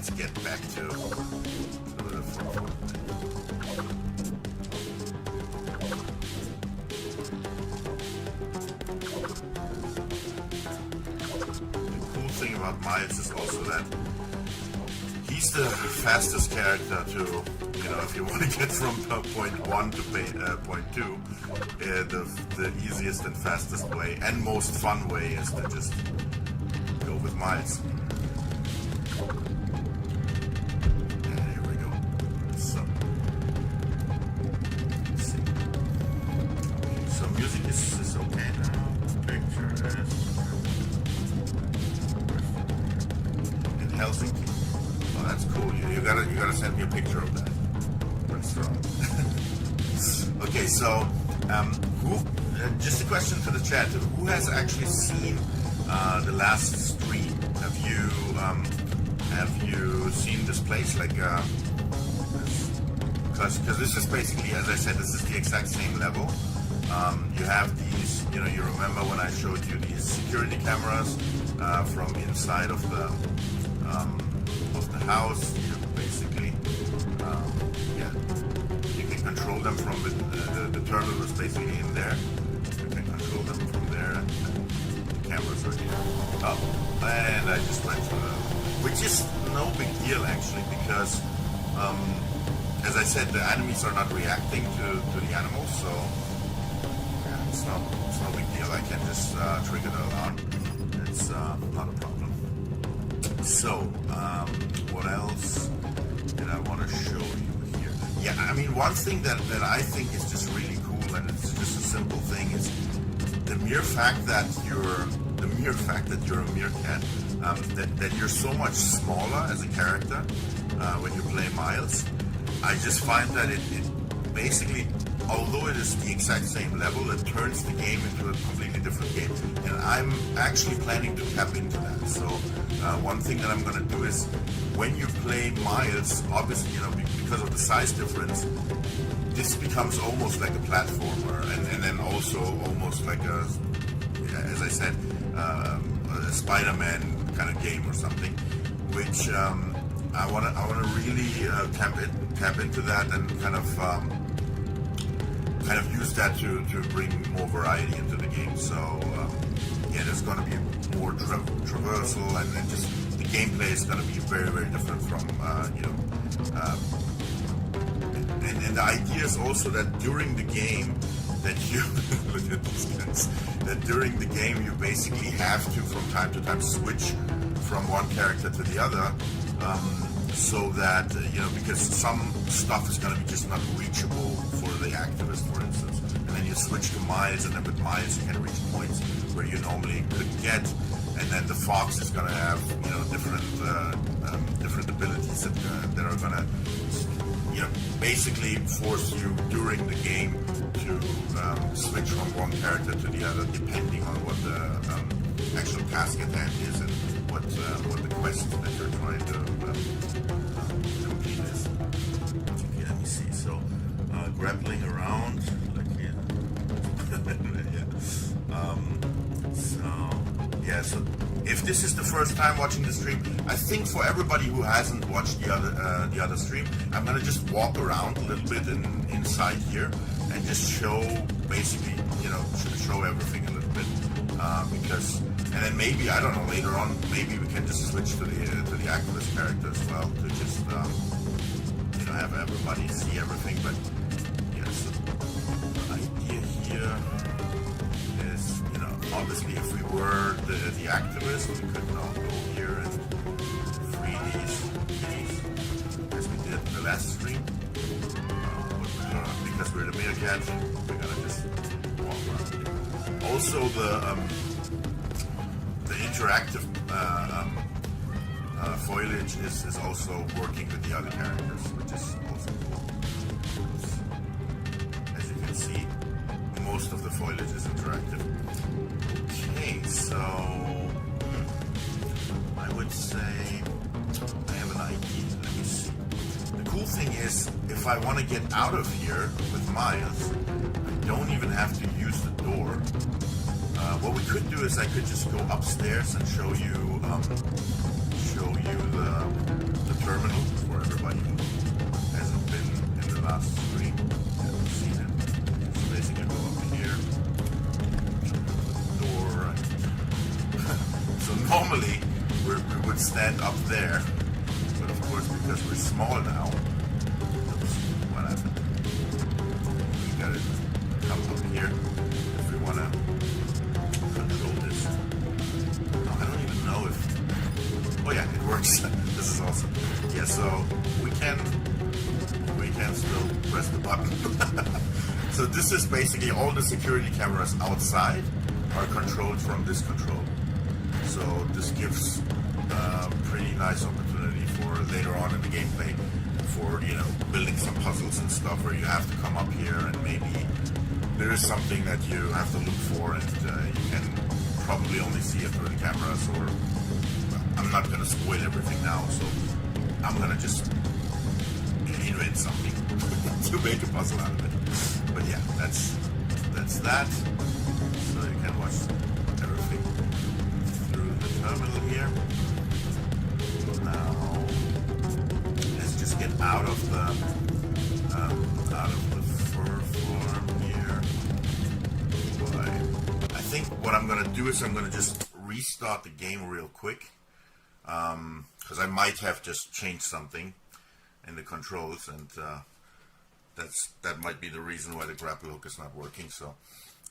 let's get back to the front. Thing about Miles is also that he's the fastest character to, you know, if you want to get from point 1 to point 2, the easiest and fastest way and most fun way is to just go with Miles. And here we go. So, let's see. Okay, so music is okay now. Picture is Helsinki. Oh, that's cool. You gotta send me a picture of that restaurant. Okay, so who? Just a question for the chat. Who has actually seen the last stream? Have you seen this place? Like, because this is basically, as I said, this is the exact same level. You have these. You know, you remember when I showed you these security cameras from inside of the house. You basically, yeah, you can control them from the terminal is basically in there. You can control them from there, and the cameras are here. Oh, and I just went through that, which is no big deal actually, because as I said, the enemies are not reacting to the animals, so yeah, it's no big deal. I can just trigger the alarm. It's not a problem. So, what else did I want to show you here? Yeah, I mean, one thing that I think is just really cool, and it's just a simple thing, is the mere fact that you're a meerkat, that you're so much smaller as a character when you play Miles. I just find that it basically, although it is the exact same level, it turns the game into a completely different game. And I'm actually planning to tap into that. So one thing that I'm going to do is, when you play Miles, obviously, you know, because of the size difference, this becomes almost like a platformer, and then also almost like a, as I said, a Spider-Man kind of game or something, which I want to really tap into that and kind of use that to bring more variety into the game. So yeah, there's going to be more traversal, and just the gameplay is going to be very, very different from you know. And the idea is also that during the game, that you look at these guys, that during the game you basically have to from time to time switch from one character to the other. So that, you know, because some stuff is going to be just not reachable for the activist, for instance. And then you switch to Miles, and then with Miles you can reach points where you normally couldn't get. And then the Fox is going to have, you know, different abilities that are going to, you know, basically force you during the game to switch from one character to the other, depending on what the actual task at hand is and what the quest that you're trying to complete is. Okay, let me see. So, grappling around, like here. Yeah. So if this is the first time watching the stream, I think for everybody who hasn't watched the other stream, I'm gonna just walk around a little bit inside here and just show, basically, you know, show everything a little bit, because, and then maybe, I don't know, later on maybe we can just switch to the activist character as well, to just you know, have everybody see everything. But yes, the idea here is, you know, obviously if we were the activist, we could now go here and free these as we did in the last stream. Because we're the meerkat, we're gonna just walk around here. Also, the interactive foliage is also working with the other characters, which is also cool. As you can see, most of the foliage is interactive. Okay, so I would say I have an idea. Let me see. The cool thing is, if I want to get out of here with Miles, I don't even have to use the door. What we could do is I could just go upstairs and show you the terminal for everybody who hasn't been in the last stream, hasn't seen it. So basically go up here, the door. So normally we would stand up there, but of course because we're small now, oops, what happened? We gotta come up here if we wanna control this. No, I don't even know if. Oh yeah, it works. This is awesome. Yeah, so we can still press the button. So this is basically all the security cameras outside are controlled from this control. So this gives a pretty nice opportunity for later on in the gameplay for, you know, building some puzzles and stuff where you have to come up here and maybe there is something that you have to look for and you can probably only see it through the cameras, or I'm not going to spoil everything now, so I'm going to just invent something to make a puzzle out of it. But yeah, that's that. So you can watch everything through the terminal here. Now let's just get out of the fur farm here. I think what I'm going to do is I'm going to just restart the game real quick. Because I might have just changed something in the controls, and that might be the reason why the grapple hook is not working. So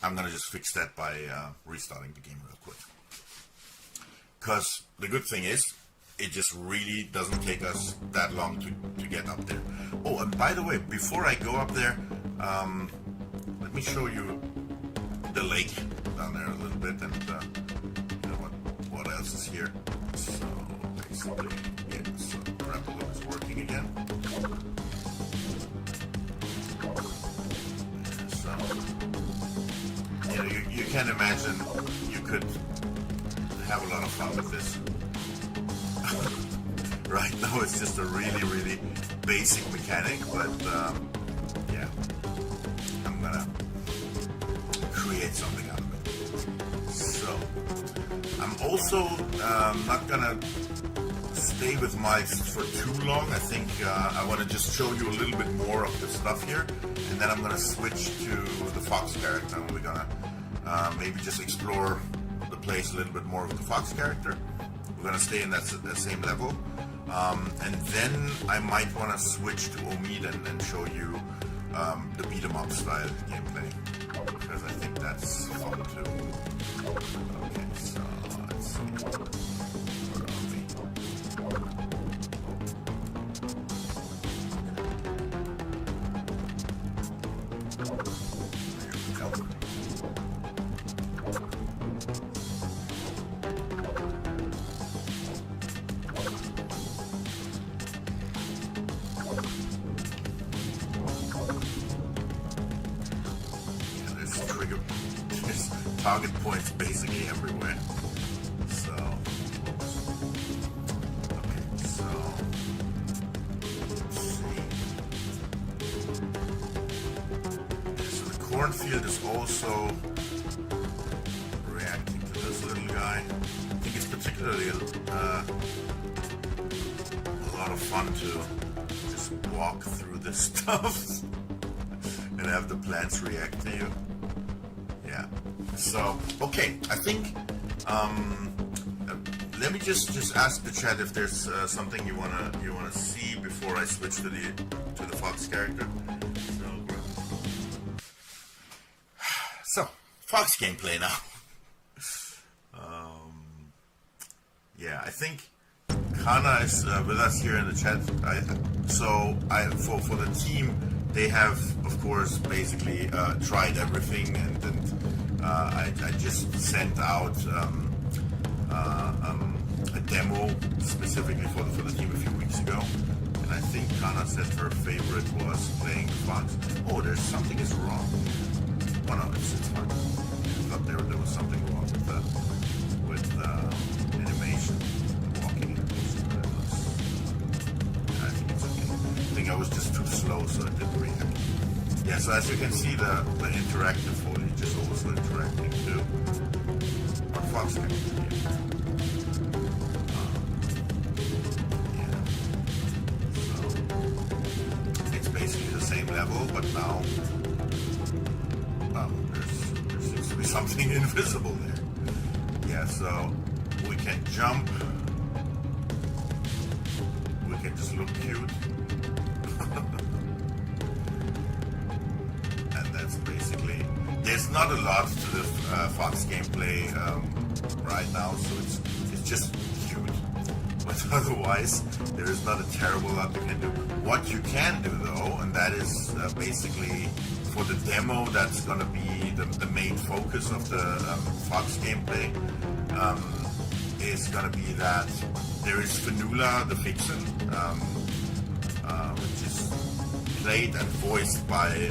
I'm gonna just fix that by restarting the game real quick. Because the good thing is, it just really doesn't take us that long to get up there. Oh, and by the way, before I go up there, let me show you the lake down there a little bit, and you know what else is here. So basically, yeah, so grapple hook is working again. So, you know, you can imagine you could have a lot of fun with this. Right now it's just a really, really basic mechanic, but yeah, I'm gonna create something out of it. So, I'm also not gonna stay with mice for too long. I think I want to just show you a little bit more of the stuff here, and then I'm gonna switch to the fox character, and we're gonna maybe just explore the place a little bit more with the fox character. We're gonna stay in that same level, and then I might want to switch to Omid and show you the beat 'em up style gameplay, because I think that's fun too. Okay, so let's see. Where are we? There we go. There's target points basically everywhere. So, okay, so let's see. So the cornfield is also reacting to this little guy. I think it's particularly a lot of fun to just walk through this stuff and have the plants react to you. Yeah. So, okay, I think let me just ask the chat if there's something you wanna see before I switch to the fox character. So fox gameplay now. Yeah, I think Kana is with us here in the chat. For the team, they have, of course, basically tried everything, and I just sent out a demo specifically for the team a few weeks ago, and I think Kana said her favorite was playing the fox. Oh, there's something is wrong. Oh no, it's fine. I thought there was something wrong with the animation, the walking animation. I think it's okay. I think I was just too slow, so it didn't react. Yeah, so as you can see, the interactive foliage is also interacting too. fox character here. Yeah. So it's basically the same level, but now there seems to be something invisible there. Yeah, so we can jump. We can just look cute. And that's basically... There's not a lot to the Fox gameplay right now, so it's just cute. But otherwise, there is not a terrible lot you can do. What you can do, though, and that is basically for the demo, that's going to be the main focus of the Fox gameplay, is going to be that there is Fionnula the vixen, which is played and voiced by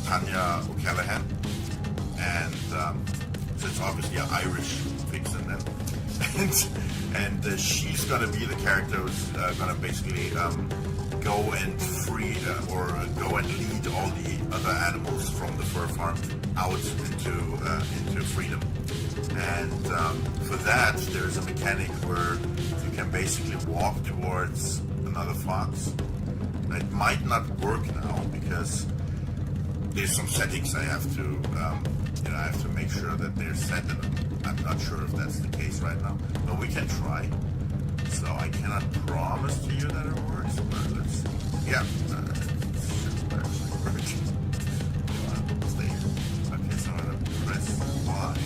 Tanya O'Callaghan, and so it's obviously an Irish vixen then. and she's going to be the character who's going to basically go and free or go and lead all the other animals from the fur farm out into freedom. And for that, there's a mechanic where you can basically walk towards another fox. It might not work now because there's some settings I have to I have to make sure that they're set, and I'm not sure if that's the case right now, but we can try. So I cannot promise to you that it works, but let's see. Yeah, it should actually work. Stay here. Okay, so I'm going to press Y,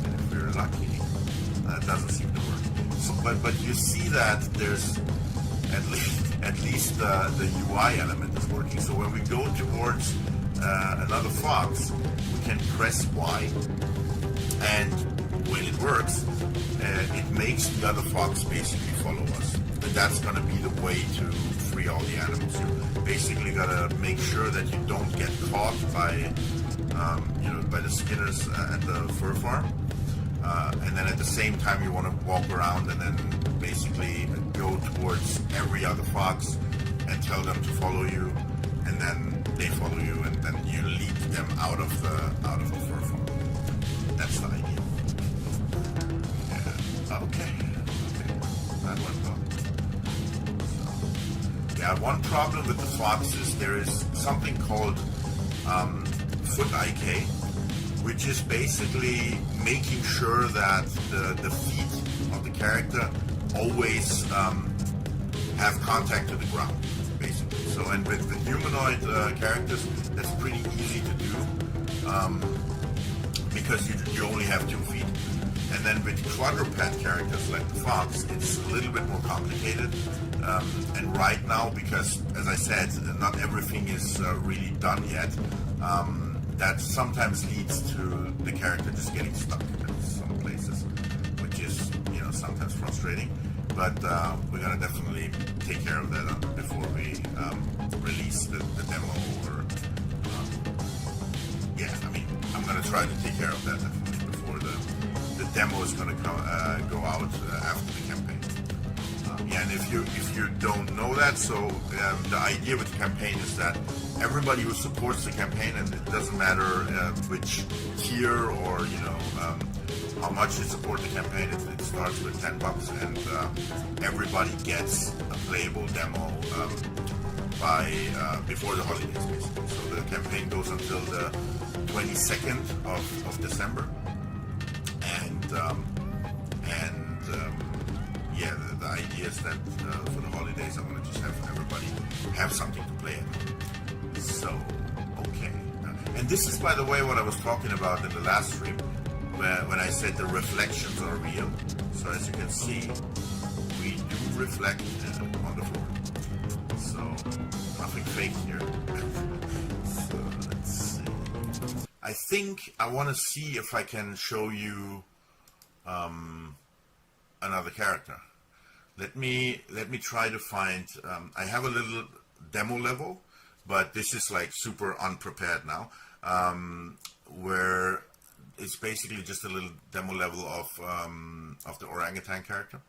and if we're lucky, that doesn't seem to work. So, but you see that there's at least the UI element is working. So when we go towards another fox, we can press Y, and when it works, it makes the other fox basically follow us. And that's going to be the way to free all the animals. You basically got to make sure that you don't get caught by the skinners at the fur farm. And then at the same time, you want to walk around and then basically go towards every other fox and tell them to follow you, and then they follow you, and then you lead them out of the fur farm. That's the idea. Yeah. Okay. That went well. So, yeah, one problem with the fox is there is something called foot IK, which is basically making sure that the feet of the character always have contact to the ground, basically. So, and with the humanoid characters, that's pretty easy to do because you only have 2 feet. And then with quadruped characters like the fox, it's a little bit more complicated. And right now, because as I said, not everything is really done yet, that sometimes leads to the character just getting stuck in some places, which is, sometimes frustrating. But we're gonna definitely take care of that before we release the demo. Or I'm gonna try to take care of that definitely before the demo is gonna go out after the campaign. And if you don't know that, so the idea with the campaign is that everybody who supports the campaign, and it doesn't matter which tier or how much you support the campaign, it starts with $10, and everybody gets a playable demo before the holidays, basically. So the campaign goes until the 22nd of December, and the idea is that for the holidays, I want to just have everybody have something to play in. So, okay. And this is, by the way, what I was talking about in the last stream, when I said the reflections are real. So as you can see, we do reflect on the floor. So, nothing fake here. So, let's see. I think I want to see if I can show you another character. Let me try to find. I have a little demo level, but this is like super unprepared now, where it's basically just a little demo level of the Orangutan character.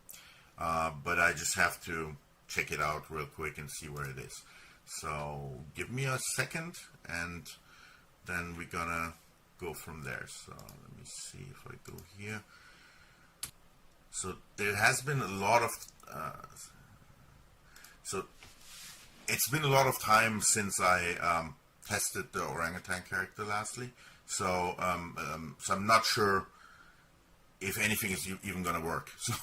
But I just have to check it out real quick and see where it is. So give me a second, and then we're gonna go from there. So let me see if I go here. So there has been a lot of so it's been a lot of time since I tested the orangutan character lastly. So so I'm not sure if anything is even gonna work. So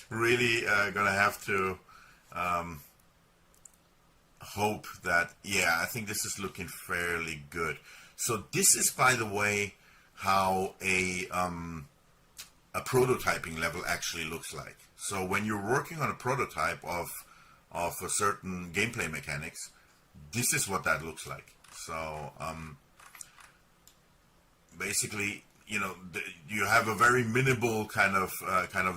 really gonna have to hope that, yeah, I think this is looking fairly good. So this is, by the way, how a prototyping level actually looks like. So when you're working on a prototype of a certain gameplay mechanics, this is what that looks like. So basically, you know, you have a very minimal kind of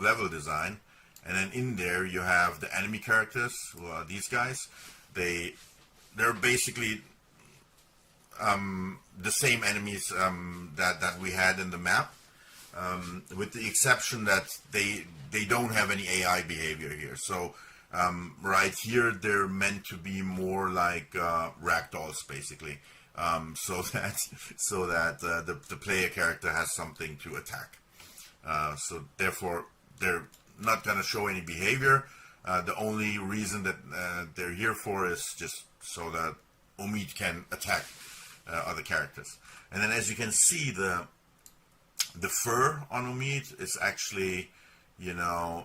level design, and then in there you have the enemy characters, who are these guys. They're basically the same enemies that we had in the map, with the exception that they don't have any AI behavior here. So right here they're meant to be more like ragdolls, basically, so that the player character has something to attack. So therefore they're not going to show any behavior. The only reason that they're here for is just so that Omid can attack other characters. And then, as you can see, the fur on Omid is actually, you know,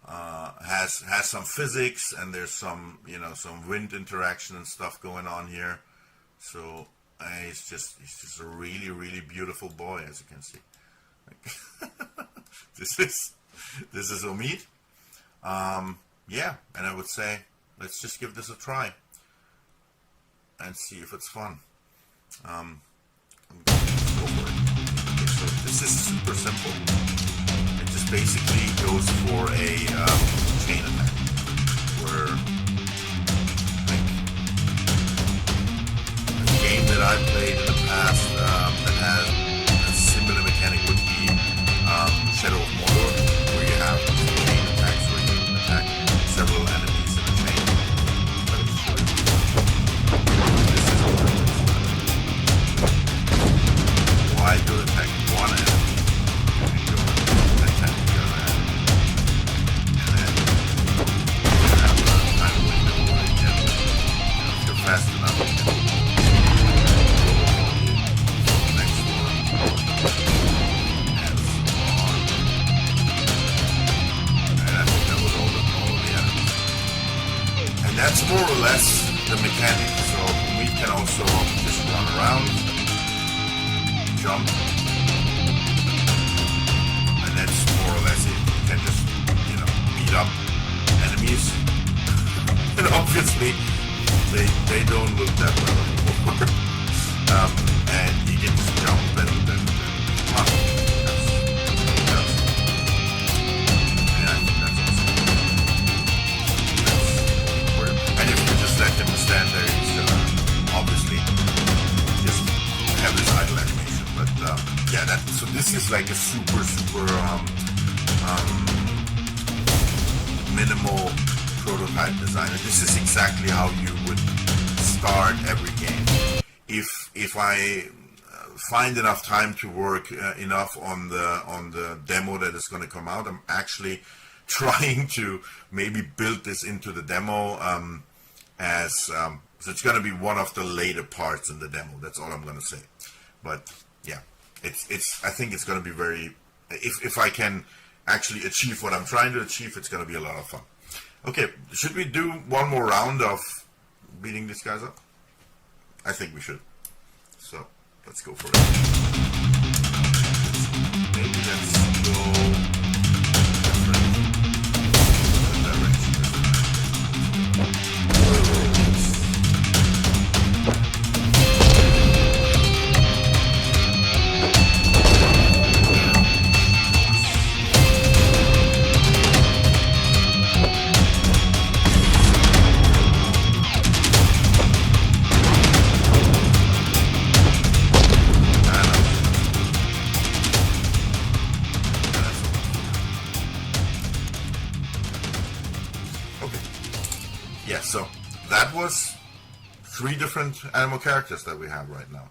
has some physics, and there's some, you know, some wind interaction and stuff going on here. So he's just a really, really beautiful boy, as you can see. This is Omid. Yeah, and I would say let's just give this a try and see if it's fun. I'm going to go for it. Okay, so this is super simple. It just basically goes for a chain attack, where like a game that I played in the past that had a similar mechanic would be Shadow of Mordor, where you have chain attacks where you attack several enemies in a chain. Let me show you. This is what it looks like. While you're attacking one enemy, you can go and attack the other enemy. And then you have a time window where you can, if you're fast enough, you can go next one. That's more or less the mechanic. So we can also just run around, jump, and that's more or less it. You can just, you know, beat up enemies, and obviously they don't look that well anymore. And you can just jump and beat them up. Let him stand there, he's obviously just have this idle animation. But yeah, so this is like a super minimal prototype design. And this is exactly how you would start every game. If I find enough time to work enough on the demo that is going to come out, I'm actually trying to maybe build this into the demo. So it's going to be one of the later parts in the demo. That's all I'm going to say. But yeah, I think it's going to be very, if I can actually achieve what I'm trying to achieve, it's going to be a lot of fun. Okay, should we do one more round of beating these guys up? I think we should. So let's go for it. Maybe let's go 3 different animal characters that we have right now.